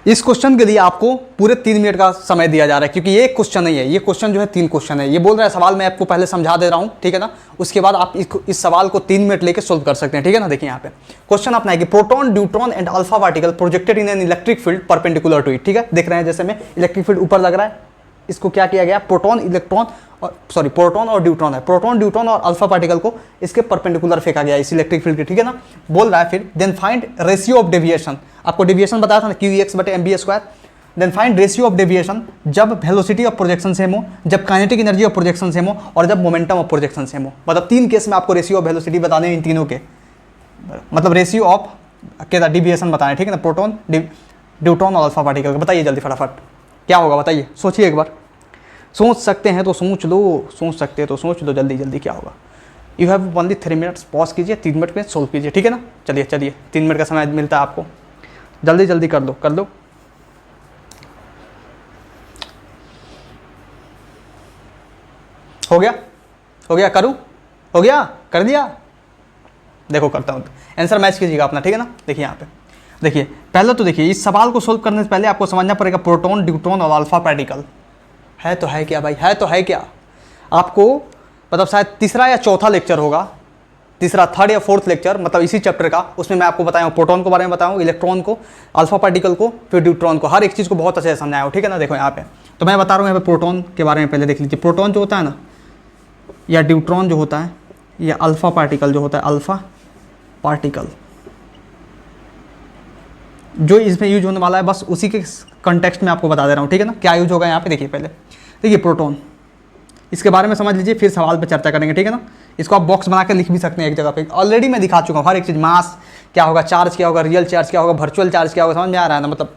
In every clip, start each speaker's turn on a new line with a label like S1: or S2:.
S1: इस क्वेश्चन के लिए आपको पूरे 3 मिनट का समय दिया जा रहा है, क्योंकि ये एक क्वेश्चन नहीं है, ये क्वेश्चन जो है 3 क्वेश्चन है। ये बोल रहा है सवाल मैं आपको पहले समझा दे रहा हूँ, ठीक है ना, उसके बाद आप इस सवाल को 3 मिनट लेके सोल्व कर सकते हैं, ठीक है ना। देखिए यहाँ पे क्वेश्चन अपना है कि proton, neutron and alpha particle projected in an electric field perpendicular to it, ठीक है। देख रहे हैं जैसे में इलेक्ट्रिक फील्ड ऊपर लग रहा है, इसको क्या किया गया, प्रोटॉन और न्यूट्रॉन है, प्रोटॉन, न्यूट्रॉन और अल्फा पार्टिकल को इसके परपेंडिकुलर फेंका गया इस इलेक्ट्रिक फील्ड के, ठीक है ना। बोल रहा है फिर then find ratio of deviation, आपको डेविएशन बताया था ना QEx/mv²। Then find ratio of deviation जब वेलोसिटी ऑफ प्रोजेक्शन सेम हो, जब kinetic energy of projection same हो और जब मोमेंटम ऑफ प्रोजेक्शन सेम हो। मतलब 3 केस में आपको रेशियो ऑफ वेलोसिटी बताने हैं इन तीनों के, मतलब रेशियो ऑफ क्या डेविएशन बताना है, ठीक है ना, प्रोटॉन, न्यूट्रॉन और अल्फा पार्टिकल का। बताइए जल्दी फटाफट क्या होगा, बताइए, सोचिए एक बार, सोच सकते हैं तो सोच लो, सोच सकते हैं तो सोच लो, जल्दी जल्दी क्या होगा। You have only 3 minutes, pause कीजिए, 3 मिनट में सोल्व कीजिए, ठीक है ना। चलिए 3 मिनट का समय मिलता है आपको, जल्दी जल्दी कर लो। हो गया करूँ, हो गया, कर दिया। देखो करता हूँ, आंसर मैच कीजिएगा अपना, ठीक है ना। देखिए यहाँ पे, देखिए पहले तो देखिए इस सवाल को सोल्व करने से पहले आपको समझना पड़ेगा प्रोटॉन, न्यूट्रॉन और अल्फा पार्टिकल है तो है क्या भाई, है तो है क्या। आपको मतलब शायद तीसरा या चौथा लेक्चर होगा, तीसरा, थर्ड या फोर्थ लेक्चर, मतलब इसी चैप्टर का, उसमें मैं आपको बताया हूँ प्रोटॉन के बारे में, बताया हूँ इलेक्ट्रॉन को, अल्फा पार्टिकल को, फिर न्यूट्रॉन को, हर एक चीज़ को बहुत अच्छे से समझाया हूँ, ठीक है ना। देखो यहाँ पे तो मैं बता रहा हूँ यहाँ पे प्रोटॉन के बारे में, पहले देख लीजिए। प्रोटॉन जो होता है ना, या न्यूट्रॉन जो होता है, या अल्फा पार्टिकल जो होता है, अल्फा पार्टिकल जो इसमें यूज होने वाला है, बस उसी के कंटेक्स्ट में आपको बता दे रहा हूँ, ठीक है ना। क्या यूज होगा यहाँ पे, देखिए पहले देखिए प्रोटॉन, इसके बारे में समझ लीजिए, फिर सवाल पर चर्चा करेंगे, ठीक है ना। इसको आप बॉक्स बना कर लिख भी सकते हैं एक जगह पे, ऑलरेडी मैं दिखा चुका हूँ हर एक चीज़, मास क्या होगा, चार्ज क्या होगा, रियल चार्ज क्या होगा, वर्चुअल चार्ज क्या होगा, समझ में आ रहा है ना, मतलब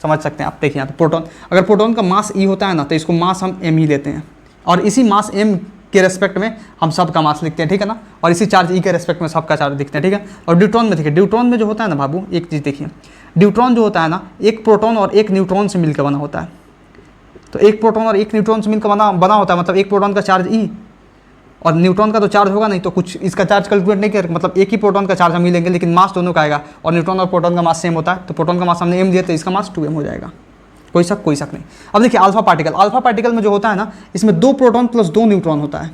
S1: समझ सकते हैं आप। देखिए यहाँ पे प्रोटॉन, अगर प्रोटॉन का मास ई होता है ना, तो इसको मास हम एम ही लेते हैं, और इसी मास एम के रेस्पेक्ट में हम सब का मास लिखते हैं, ठीक है ना, और इसी चार्ज ई के रेस्पेक्ट में सबका चार्ज लिखते हैं, ठीक है। और न्यूट्रॉन में देखिए, न्यूट्रॉन में जो होता है ना बाबू, एक चीज़ देखिए, न्यूट्रॉन जो होता है ना, एक प्रोटॉन और एक न्यूट्रॉन से मिलकर बना होता है। तो एक प्रोटॉन और एक न्यूट्रॉन से मिलकर बना होता है, मतलब एक प्रोटॉन का चार्ज ई, और न्यूट्रॉन का तो चार्ज होगा नहीं, तो कुछ इसका चार्ज कैलकुलेट नहीं कर, मतलब एक ही प्रोटॉन का चार्ज हम मिलेंगे, लेकिन मास दोनों का आएगा, और न्यूट्रॉन और प्रोटॉन का मास सेम होता है, तो प्रोटॉन का मास हमने एम दिया, तो इसका मास 2m हो जाएगा, कोई शक नहीं। अब देखिए अल्फा पार्टिकल में जो होता है ना, इसमें 2 प्रोटॉन प्लस 2 न्यूट्रॉन होता है,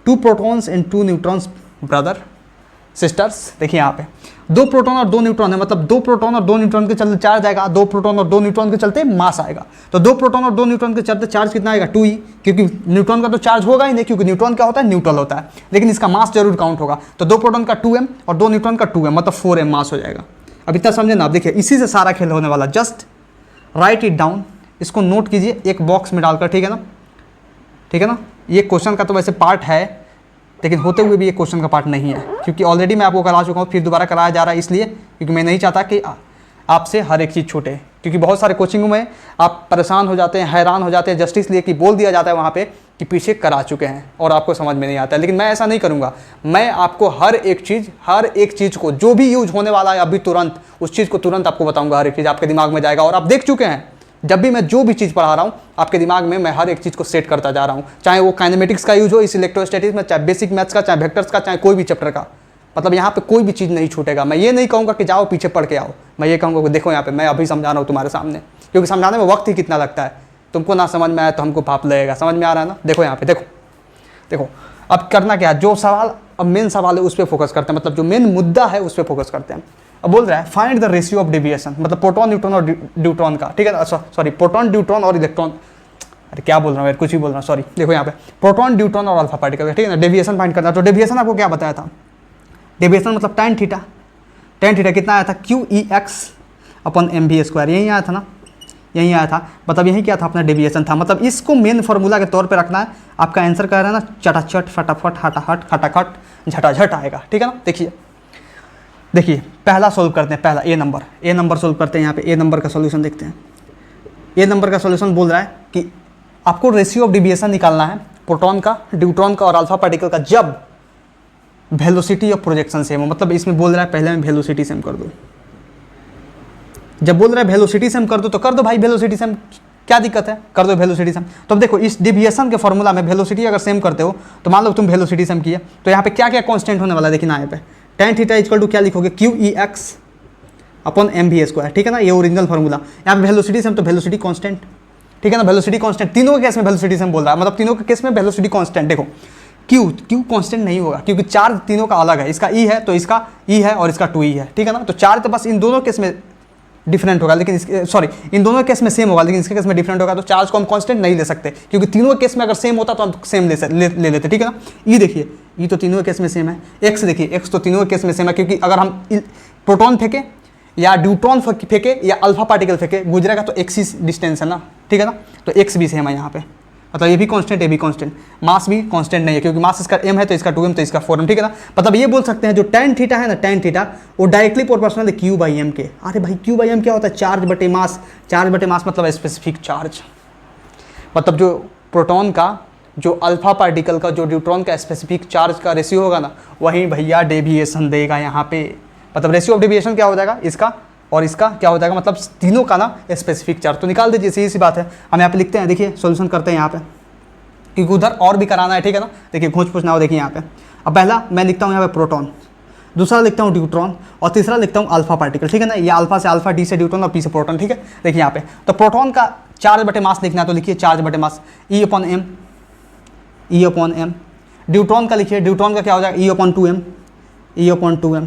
S1: 2 protons and 2 neutrons brother sisters. देखिए यहाँ पे 2 प्रोटॉन और 2 न्यूट्रॉन है, मतलब 2 प्रोटॉन और 2 न्यूट्रॉन के चलते चार्ज आएगा, 2 प्रोटॉन और 2 न्यूट्रॉन के चलते मास आएगा। तो 2 प्रोटॉन और 2 न्यूट्रॉन के चलते चार्ज कितना आएगा, 2e, क्योंकि न्यूट्रॉन का तो चार्ज होगा ही नहीं, क्योंकि न्यूट्रॉन क्या होता है, न्यूट्रल होता है, लेकिन इसका मास जरूर काउंट होगा। तो 2 प्रोटॉन का 2m और 2 न्यूट्रॉन का 2m, मतलब 4m मास हो जाएगा। अब इतना समझे ना, आप देखिए इसी से सारा खेल होने वाला, जस्ट राइट इट डाउन, इसको नोट कीजिए एक बॉक्स में डालकर, ठीक है ना, ठीक है ना। ये क्वेश्चन का तो वैसे पार्ट है, लेकिन होते हुए भी ये क्वेश्चन का पार्ट नहीं है, क्योंकि ऑलरेडी मैं आपको करा चुका हूँ, फिर दोबारा कराया जा रहा है, इसलिए क्योंकि मैं नहीं चाहता कि आपसे हर एक चीज़ छूटे, क्योंकि बहुत सारे कोचिंगों में आप परेशान हो जाते हैं, हैरान हो जाते हैं, जस्टिस लिए कि बोल दिया जाता है वहाँ पे कि पीछे करा चुके हैं और आपको समझ में नहीं आता है। लेकिन मैं ऐसा नहीं करूँगा, मैं आपको हर एक चीज़ को जो भी यूज होने वाला है अभी तुरंत, उस चीज़ को तुरंत आपको बताऊँगा, हर एक चीज़ आपके दिमाग में जाएगा। और आप देख चुके हैं, जब भी मैं जो भी चीज़ पढ़ा रहा हूँ आपके दिमाग में मैं हर एक चीज़ को सेट करता जा रहा हूँ, चाहे वो काइनेमेटिक्स का यूज हो इस इलेक्ट्रोस्टैटिक्स में, चाहे बेसिक मैथ्स का, चाहे वेक्टर्स का, चाहे कोई भी चैप्टर का, मतलब यहाँ पे कोई भी चीज़ नहीं छूटेगा। मैं ये नहीं कहूँगा कि जाओ पीछे पढ़ के आओ, मैं ये कहूँगा कि देखो यहाँ पे मैं अभी समझा रहा हूँ तुम्हारे सामने, क्योंकि समझाने में वक्त ही कितना लगता है, तुमको ना समझ में आया तो हमको पाप लगेगा। समझ में आ रहा है ना। देखो यहाँ पे देखो अब करना क्या है, जो सवाल अब मेन सवाल है उस पर फोकस करते हैं, मतलब जो मेन मुद्दा है उस पर फोकस करते हैं। अब बोल रहा है find the ratio of deviation, मतलब प्रोटॉन, न्यूट्रॉन और न्यूट्रॉन का, ठीक है, सॉरी प्रोटॉन, न्यूट्रॉन और इलेक्ट्रॉन, अरे क्या बोल रहा हूँ यार, कुछ भी बोल रहा हूँ, सॉरी। देखो यहाँ पे प्रोटॉन, न्यूट्रॉन और अल्फा पार्टिकल, ठीक है ना, डेविएशन फाइंड करना। तो डेविएशन आपको क्या बताया था, डेविएशन मतलब tan थीटा कितना आया था, QEx/mv², यही आया था ना, यही आया था, मतलब यही क्या था अपना डेविएशन था। मतलब इसको मेन फार्मूला के तौर पे रखना है, आपका आंसर कह रहा है ना, चटाचट फटाफट हटाहट खटाखट झटाझट आएगा, ठीक है ना। देखिए पहला सोल्व करते हैं, पहला ए नंबर सोल्व करते हैं। यहाँ पे ए नंबर का सॉल्यूशन देखते हैं। ए नंबर का सॉल्यूशन बोल रहा है कि आपको रेशियो ऑफ डेविएशन निकालना है प्रोटॉन का, न्यूट्रॉन का और अल्फा पार्टिकल का, जब वेलोसिटी ऑफ प्रोजेक्शन सेम हो। मतलब इसमें बोल रहा है पहले मैं वेलोसिटी सेम कर दो, जब बोल रहा है वेलोसिटी सेम कर दो तो कर दो भाई, वेलोसिटी सेम क्या दिक्कत है, कर दो वेलोसिटी सेम। तो अब देखो इस डेविएशन के फॉर्मूला में वेलोसिटी अगर सेम करते हो तो मान लो तुम वेलोसिटी सेम किए, तो यहाँ पे क्या क्या कांस्टेंट होने वाला है, देखिए ना यहाँ पे tan थीटा इक्वल टू क्या लिखोगे, QEx upon M V square, ठीक है ना, ये ओरिजिनल फार्मूला। यहाँ पे वेलोसिटी सेम तो वेलोसिटी कांस्टेंट, ठीक है ना, वेलोसिटी कांस्टेंट, तीनों के केस में वेलोसिटी सेम बोल रहा है, मतलब तीनों के केस में वेलोसिटी कांस्टेंट। देखो क्यू कांस्टेंट नहीं होगा क्योंकि चार्ज तीनों का अलग है, इसका ई है तो इसका ई है और इसका 2e है, ठीक है ना, तो चार्ज तो बस इन दोनों केस में डिफरेंट होगा, लेकिन सॉरी इन दोनों केस में सेम होगा, लेकिन इसके केस में डिफरेंट होगा, तो चार्ज को हम कांस्टेंट नहीं ले सकते क्योंकि तीनों केस में अगर सेम होता तो हम सेम ले लेते, ठीक है ना। ई देखिए, ई तो तीनों केस में सेम है। एक्स देखिए, एक्स तो तीनों केस में सेम है, क्योंकि अगर हम प्रोटॉन फेंके या ड्यूट्रॉन फेंके या अल्फा पार्टिकल फेंके, गुजरेगा तो एक्स ही डिस्टेंस है ना, ठीक है ना, तो एक्स भी सेम है यहाँ पे, मतलब ये भी कांस्टेंट, ये भी कांस्टेंट। मास भी कांस्टेंट नहीं है क्योंकि मास इसका m है तो इसका 2m तो इसका 4m, ठीक है ना। मतलब ये बोल सकते हैं जो tan थीटा है ना, tan थीटा वो डायरेक्टली प्रोपोर्शनल है q/m के। अरे भाई q/m क्या होता है? चार्ज बटे मास, चार्ज बटे मास मतलब स्पेसिफिक चार्ज, मतलब जो प्रोटॉन का, जो अल्फा पार्टिकल का, जो न्यूट्रॉन का स्पेसिफिक चार्ज का रेशियो होगा ना, वही भैया डेविएशन देगा यहाँ पे। मतलब रेशियो ऑफ डेविएशन क्या हो जाएगा, इसका और इसका क्या हो जाएगा, मतलब तीनों का ना स्पेसिफिक चार्ज। तो निकाल दीजिए, सीधी सी बात है। हम यहाँ पे लिखते हैं, देखिए सॉल्यूशन करते हैं यहाँ पे, क्योंकि उधर और भी कराना है, ठीक है ना। देखिए खोज पूछना हो, देखिए यहाँ पे। अब पहला मैं लिखता हूँ यहाँ पे प्रोटॉन, दूसरा लिखता हूँ न्यूट्रॉन और तीसरा लिखता हूँ अल्फा पार्टिकल, ठीक है ना। ये अल्फा से अल्फा, डी से न्यूट्रॉन और पी से प्रोटॉन, ठीक है। देखिए यहाँ पे तो प्रोटॉन का चार्ज बटे मास लिखना है, तो लिखिए चार्ज बटे मास E/m, E/m। न्यूट्रॉन का लिखिए, न्यूट्रॉन का क्या हो जाएगा E/2m, E/2m।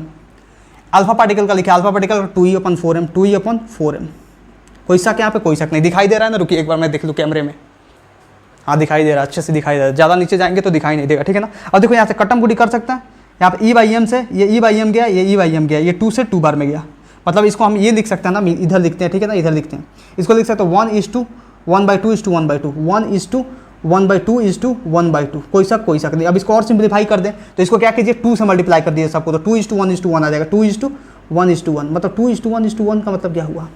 S1: अल्फा पार्टिकल का लिखिए, अल्फा पार्टिकल 2E/4m, 2E/4m। कोई शक यहाँ पे? कोई शक नहीं। दिखाई दे रहा है ना? रुकिए एक बार मैं देख लूँ कैमरे में। हाँ दिखाई दे रहा है, अच्छे से दिखाई दे रहा है। ज़्यादा नीचे जाएंगे तो दिखाई नहीं देगा, ठीक है ना। अब देखो यहाँ से कटम गुडी कर सकते हैं। यहाँ पे E/m से ये E/m गया, ये E/m गया, ये 2 से 2 बार में गया। मतलब इसको हम ये लिख सकते हैं ना, इधर लिखते हैं, ठीक है ना, इधर लिखते हैं। इसको लिख सकते हैं 1:1/2:1/2, 1:2:1/2। कोई शक नहीं। अब इसको और सिंप्लीफाई कर दें तो इसको क्या कीजिए, 2 से मल्टीप्लाई कर दीजिए सबको, तो 2:1:1 आ जाएगा। 2:1:1 मतलब 2:1:1 का मतलब क्या हुआ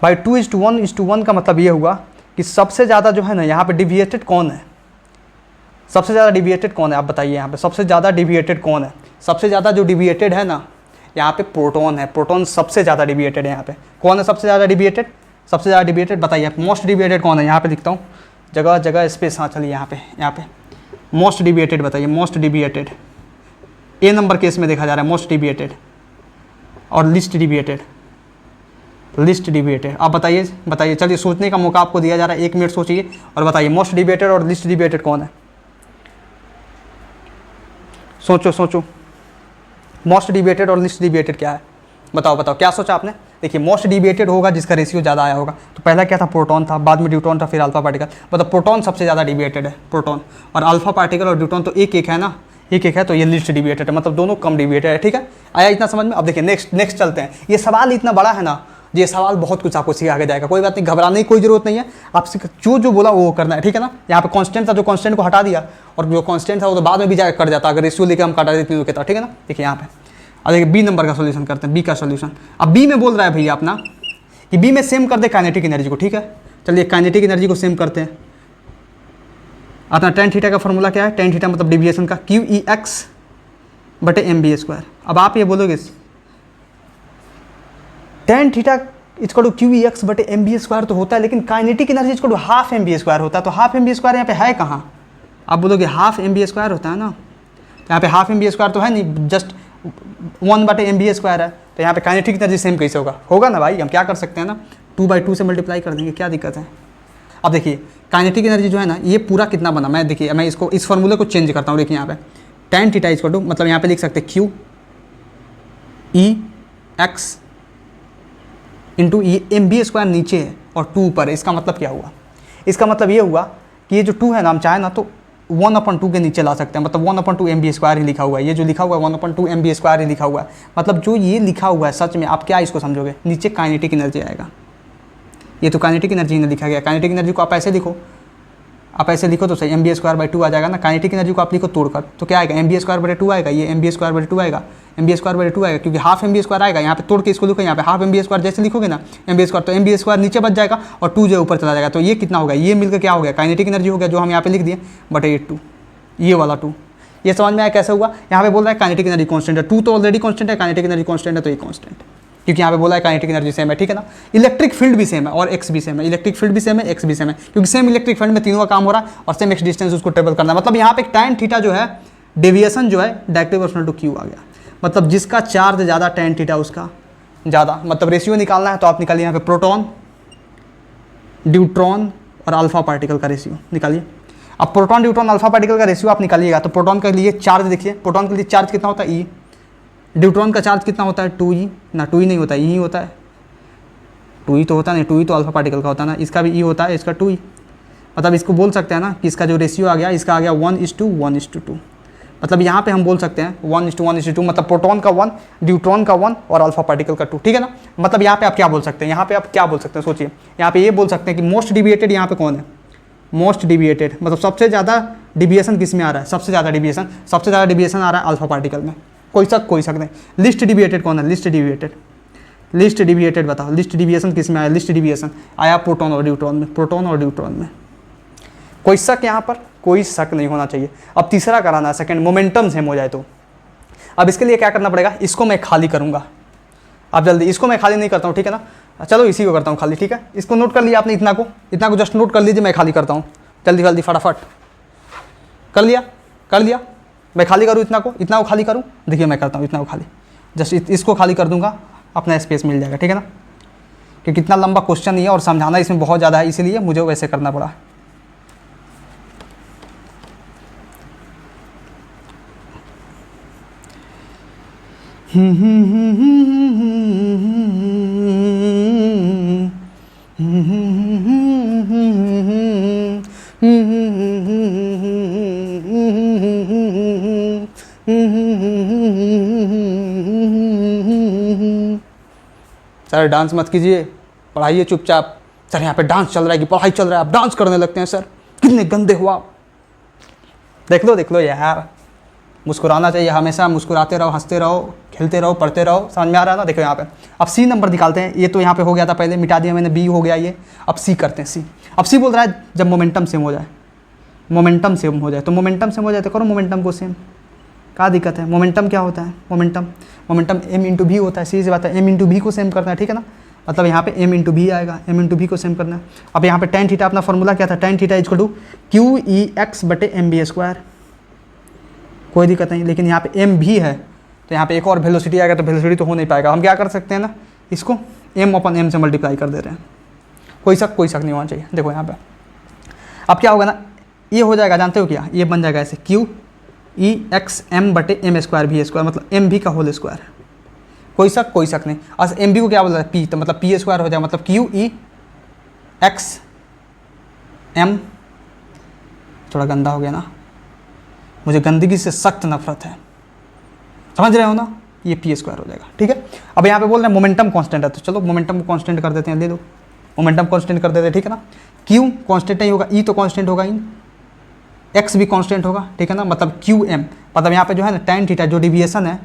S1: भाई? 2:1:1 का मतलब ये हुआ कि सबसे ज़्यादा जो है ना यहाँ पे डिविएटेड कौन है? सबसे ज़्यादा डिविएटेड कौन है आप बताइए? यहाँ पे सबसे ज़्यादा डिविएटेड कौन है? सबसे ज़्यादा जो डिविएटेड है ना यहाँ पे प्रोटॉन है। प्रोटॉन सबसे ज़्यादा डिविएटेड है यहाँ पे। कौन है सबसे ज़्यादा डिविएटेड? सबसे ज़्यादा डिविएटेड बताइए, मोस्ट डिविएटेड कौन है? यहाँ पे लिखता हूँ, जगह जगह स्पेस। हाँ चलिए यहाँ पे मोस्ट डिविएटेड बताइए। मोस्ट डिविएटेड ए नंबर केस में देखा जा रहा है, मोस्ट डिविएटेड और लिस्ट डिविएटेड। लिस्ट डिविएटेड आप बताइए। चलिए सोचने का मौका आपको दिया जा रहा है, 1 मिनट सोचिए और बताइए मोस्ट डिविएटेड और लिस्ट डिविएटेड कौन है? सोचो। मोस्ट डिविएटेड और लिस्ट डिविएटेड क्या है? बताओ क्या सोचा आपने? देखिए मोस्ट डिविएटेड होगा जिसका रेशियो ज़्यादा आया होगा। तो पहला क्या था? प्रोटॉन था, बाद में न्यूट्रॉन था, फिर अल्फा पार्टिकल। मतलब प्रोटॉन सबसे ज़्यादा डिविएटेड है, प्रोटॉन। और अल्फा पार्टिकल और न्यूट्रॉन तो एक है ना, एक है, तो ये लिस्ट डिविएटेड है, मतलब दोनों कम डिविएटेड है, ठीक है। आया इतना समझ में? अब देखिए नेक्स्ट चलते हैं। ये सवाल इतना बड़ा है ना, ये सवाल बहुत कुछ आपको सिखा के जाएगा। कोई बात नहीं, घबराने की कोई जरूरत नहीं है। आपसे जो बोला वो करना है, ठीक है ना। यहाँ पे कांस्टेंट था, जो कांस्टेंट को हटा दिया, और जो कांस्टेंट था वो तो बाद में भी जाकर कट जाता अगर रेशियो लेके हम काटा देते तो, ठीक है ना। देखिए यहाँ पे अब देखिए बी नंबर का सोल्यूशन करते हैं, बी का सोल्यूशन। अब बी में बोल रहा है भैया अपना कि बी में सेम कर दे काइनेटिक एनर्जी को, ठीक है। चलिए काइनेटिक एनर्जी को सेम करते हैं। अपना tan थीटा का फॉर्मूला क्या है? tan थीटा मतलब डिविएशन का QEx/mv²। अब आप ये बोलोगे tan theta equal to QEx/mv² तो होता है, लेकिन kinetic energy equal to half mv² होता है। तो हाफ mv² यहाँ पे है कहाँ? आप बोलोगे हाफ mv² होता है ना, यहाँ पे हाफ mv² तो है नहीं, जस्ट 1/mv² है। तो यहाँ पे काइनेटिक एनर्जी सेम कैसे होगा ना भाई, हम क्या कर सकते हैं ना, 2/2 से मल्टीप्लाई कर देंगे, क्या दिक्कत है। अब देखिए काइनेटिक एनर्जी जो है ना, ये पूरा कितना बना, मैं देखिए मैं इसको इस फॉर्मूले को चेंज करता हूँ। देखिए यहाँ पे tan थीटा इक्वल टू, मतलब यहाँ पे लिख सकते QEx इंटू ये mv² नीचे है और 2 ऊपर है। इसका मतलब क्या हुआ? इसका मतलब ये हुआ कि ये जो 2 है ना, हम चाहे ना तो 1/2 के नीचे ला सकते हैं, मतलब 1/2 mv² ही लिखा हुआ है। ये जो लिखा हुआ है 1/2 mv² ही लिखा हुआ है। मतलब जो ये लिखा हुआ है सच में आप क्या इसको समझोगे? नीचे काइनेटिक एनर्जी आएगा। ये तो काइनेटिक एनर्जी ने लिखा गया। काइनेटिक एनर्जी को आप ऐसे लिखो, तो सही mv²/2 आ जाएगा ना। काइनेटिक एनर्जी को आप लिखो तोड़कर, तो क्या आएगा? mv²/2 आएगा, ये mv²/2 आएगा, mv²/2 आएगा, क्योंकि हाफ mv² आएगा। यहाँ पे तोड़ के इसको लिखो, यहाँ पे हाफ mv² जैसे लिखोगे ना mv², तो mv² नीचे बच जाएगा और 2 जो ऊपर चला जाएगा। तो ये कितना होगा? ये मिलकर क्या हो गया? काइनेटिक एनर्जी हो गया, जो हम यहाँ पे लिख दिए बटे 2, ये वाला 2। ये समझ में आया कैसे हुआ? यहाँ पे बोल रहा है काइनेटिक एनर्जी कांस्टेंट है, 2 तो ऑलरेडी कांस्टेंट है, काइनेटिक एनर्जी कांस्टेंट है, तो ये कांस्टेंट, क्योंकि यहाँ पे बोला है काइनेटिक एनर्जी सेम है, ठीक है ना। इलेक्ट्रिक फील्ड भी सेम है और एक्स भी सेम है, इलेक्ट्रिक फील्ड भी सेम है, एक्स भी सेम है, क्योंकि सेम इलेक्ट्रिक फील्ड में तीनों का काम हो रहा है और सेम एक्स डिस्टेंस उसको ट्रेवल करना है। मतलब यहाँ पे tan थीटा जो है, डेविएशन जो है डायरेक्टली प्रोपोर्शनल टू Q आ गया। मतलब जिसका चार्ज ज़्यादा tan थीटा उसका ज़्यादा, मतलब रेशियो निकालना है तो आप निकालिए यहाँ पे प्रोटॉन, ड्यूट्रॉन और अल्फा पार्टिकल का रेशियो निकालिए। अब प्रोटॉन, ड्यूट्रॉन, अल्फा पार्टिकल का रेशियो आप निकालिएगा तो प्रोटॉन के लिए चार्ज देखिए, प्रोटॉन के लिए चार्ज कितना होता है, ई। ड्यूट्रॉन का चार्ज कितना होता है, 2e, ना 2e नहीं होता, ई होता है। 2e तो होता नहीं, 2e तो अल्फा पार्टिकल का होता है ना, इसका भी ई होता है, इसका 2e। मतलब इसको बोल सकते हैं ना कि इसका जो रेशियो आ गया, इसका आ गया 1:1:2। मतलब यहाँ पे हम बोल सकते हैं 1:1:2, मतलब प्रोटॉन का 1, ड्यूट्रॉन का 1 और अल्फा पार्टिकल का 2, ठीक है ना। मतलब यहाँ पे आप क्या बोल सकते हैं, यहाँ पे आप क्या बोल सकते हैं, सोचिए। यहाँ पे ये बोल सकते हैं कि मोस्ट डिविएटेड यहाँ पे कौन है, मोस्ट डिविएटेड, मतलब सबसे ज़्यादा डिविएशन किस में आ रहा है, सबसे ज़्यादा डिविएशन आ रहा है अल्फा पार्टिकल में, कोई शक नहीं। लिस्ट डिविएटेड कौन है, लिस्ट डिविएटेड बताओ, लिस्ट डिविएशन किस में आया, लिस्ट डिविएशन आया प्रोटॉन और ड्यूट्रॉन में, कोई शक यहाँ पर, कोई शक नहीं होना चाहिए। अब तीसरा कराना है, सेकंड, मोमेंटम सेम हो जाए तो। अब इसके लिए क्या करना पड़ेगा, इसको मैं खाली करूँगा, अब जल्दी, इसको मैं खाली नहीं करता हूँ, ठीक है ना। चलो इसी को करता हूँ खाली, ठीक है। इसको नोट कर लिया आपने, इतना को जस्ट नोट कर लीजिए, मैं खाली करता हूँ, जल्दी फटाफट कर लिया। मैं खाली करूँ इतना को खाली करूँ, देखिए मैं करता हूँ इतना को खाली, जस्ट इसको खाली कर दूंगा, अपना स्पेस मिल जाएगा, ठीक है ना। क्योंकि इतना लंबा क्वेश्चन नहीं है और समझाना इसमें बहुत ज़्यादा है, इसीलिए मुझे वैसे करना पड़ा। सर डांस मत कीजिए, पढ़ाइए चुपचाप। सर यहाँ पे डांस चल रहा है कि पढ़ाई चल रहा है, आप डांस करने लगते हैं सर, कितने गंदे हो आप। देख लो यार, मुस्कुराना चाहिए हमेशा, मुस्कुराते रहो, हंसते रहो, खेलते रहो, पढ़ते रहो, समझ में आ रहा है ना। देखो यहाँ पे अब सी नंबर निकालते हैं, ये तो यहाँ पे हो गया था पहले, मिटा दिया मैंने, बी हो गया ये, अब सी करते हैं। सी, अब सी बोल रहा है जब मोमेंटम सेम हो जाए, तो मोमेंटम सेम हो जाए तो करो मोमेंटम को सेम, क्या दिक्कत है। मोमेंटम क्या होता है, मोमेंटम एम इंटू भी होता है, सीधी सी बात है, एम इंटू भी को सेम करना है, ठीक है ना। मतलब यहाँ पे एम इंटू भी आएगा, एम इंटू भी को सेम करना है। अब यहाँ पे टेन थीटा अपना फॉर्मूला क्या था, tan theta equal to QE(x/mv², कोई दिक्कत नहीं। लेकिन यहाँ पे एम भी है तो यहाँ पे एक और वेलोसिटी आएगा, तो वेलोसिटी तो हो नहीं पाएगा। हम क्या कर सकते हैं ना, इसको m/m से मल्टीप्लाई कर दे रहे हैं, कोई शक नहीं होना चाहिए। देखो यहाँ पे अब क्या होगा ना, ये हो जाएगा, जानते हो क्या, ये बन जाएगा ऐसे QE(x/m/m²v², मतलब एम भी का होल स्क्वायर, कोई शक नहीं। और एम भी को क्या बोल रहा है, पी, तो मतलब p² हो जाएगा, मतलब QE(x/m), थोड़ा गंदा हो गया ना, मुझे गंदगी से सख्त नफरत है, समझ रहे हो ना, ये p² हो जाएगा, ठीक है। अब यहाँ पे बोल रहे हैं मोमेंटम कांस्टेंट है, तो चलो मोमेंटम को कांस्टेंट कर देते हैं, ले लो मोमेंटम कांस्टेंट कर देते हैं, ठीक है ना। q कांस्टेंट नहीं होगा, e तो कांस्टेंट होगा, x भी कांस्टेंट होगा, ठीक है ना। मतलब qm, मतलब यहाँ पे जो है ना tan थीटा जो डिविएशन है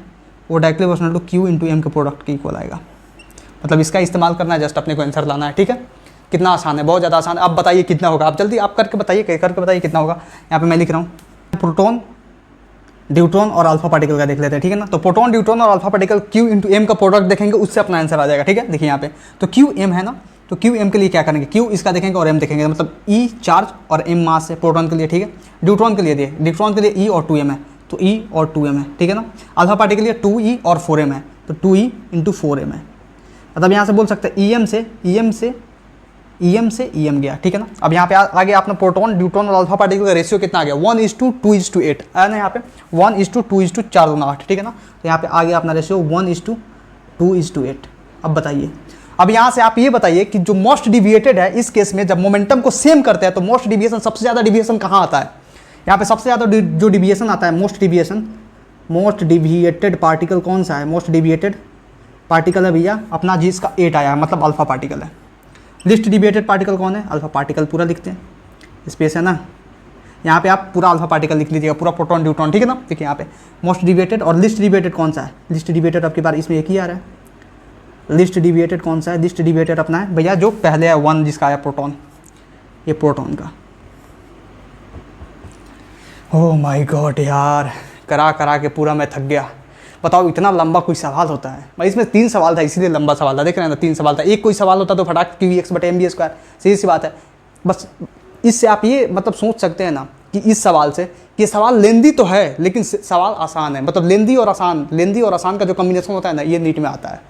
S1: वो directly proportional to q into m के प्रोडक्ट के इक्वल आएगा। मतलब इसका इस्तेमाल करना है, जस्ट अपने को आंसर लाना है, ठीक है। कितना आसान है, बहुत ज़्यादा आसान है। अब बताइए कितना होगा, आप जल्दी आप करके बताइए कितना होगा। यहाँ पे मैं लिख रहा हूँ, प्रोटॉन, ड्यूट्रॉन और अल्फा पार्टिकल का देख लेते हैं, ठीक है ना। तो प्रोटॉन, ड्यूट्रॉन और alpha particle q into m का प्रोडक्ट देखेंगे, उससे अपना आंसर आ जाएगा, ठीक है। देखिए यहाँ पे तो qm है ना, तो qm के लिए क्या करेंगे, q इसका देखेंगे और m देखेंगे, मतलब e चार्ज और m मास है प्रोटॉन के लिए, ठीक है। ड्यूट्रॉन के लिए e और 2m है, तो e और 2m है, ठीक है ना। अल्फा पार्टिकल के लिए 2e और 4m है, तो 2e इंटू 4m है। मतलब यहाँ से बोल सकते हैं em से em गया, ठीक है ना। अब यहाँ पे आगे आपने प्रोटॉन, ड्यूट्रॉन और अल्फा पार्टिकल का रेशियो कितना आ गया, 1:2:8 आया ना, यहाँ पे 1:2:4 ठीक है ना। तो यहाँ पे आ गया अपना रेशियो 1:2:8। अब बताइए, अब यहाँ से आप ये बताइए कि जो मोस्ट डिविएटेड है, इस केस में जब मोमेंटम को सेम करते हैं तो मोस्ट डिविएशन, सबसे ज़्यादा डिविएशन कहाँ आता है, यहाँ पे सबसे ज़्यादा जो डिविएशन आता है, मोस्ट डिविएटेड पार्टिकल कौन सा है, मोस्ट डिविएटेड पार्टिकल है भैया अपना, जिसका 8 आया है, मतलब अल्फा पार्टिकल है। लिस्ट डिविएटेड पार्टिकल कौन है, अल्फा पार्टिकल, पूरा लिखते हैं, स्पेस है ना, यहाँ पे आप पूरा अल्फा पार्टिकल लिख लीजिएगा, पूरा प्रोटॉन ड्यूट्रॉन, ठीक है ना। देखिए यहाँ पे मोस्ट डिविएटेड और लिस्ट डिविएटेड कौन सा है, लिस्ट डिविएटेड आपकी बार इसमें एक ही आ रहा है, लिस्ट डिविएटेड कौन सा है, लिस्ट डिविएटेड अपना है भैया जो पहले है 1 जिसका आया प्रोटॉन, ये प्रोटॉन का। ओह माय गॉड यार, करा के पूरा मैं थक गया। बताओ इतना लंबा कोई सवाल होता है, मैं इसमें 3 सवाल था इसीलिए लंबा सवाल था, देख रहे हैं ना 3 सवाल था, एक कोई सवाल होता तो फटाक QEx/mv², सीधी सी बात है। बस इससे आप ये मतलब सोच सकते हैं ना कि इस सवाल से कि सवाल लेंदी तो है लेकिन सवाल आसान है, मतलब लेंदी और आसान का जो कॉम्बिनेशन होता है ना, ये नीट में आता है।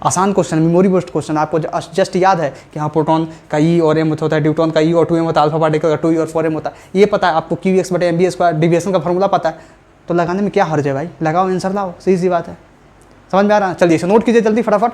S1: आसान क्वेश्चन, मेमोरी बेस्ड क्वेश्चन, आपको जस्ट याद है कि हाँ प्रोटॉन का ई और एम होता है, ड्यूट्रॉन का ई और 2m होता है, अल्फा पार्टिकल का 2e और 4m होता है, ये पता है आपको, QX/MB स्क्वायर डिविएशन का फॉर्मूला पता है, तो लगाने में क्या हर्ज है भाई, लगाओ आंसर लाओ, सही सी बात है। समझ में आ रहा है? चलिए इसे नोट कीजिए जल्दी फटाफट।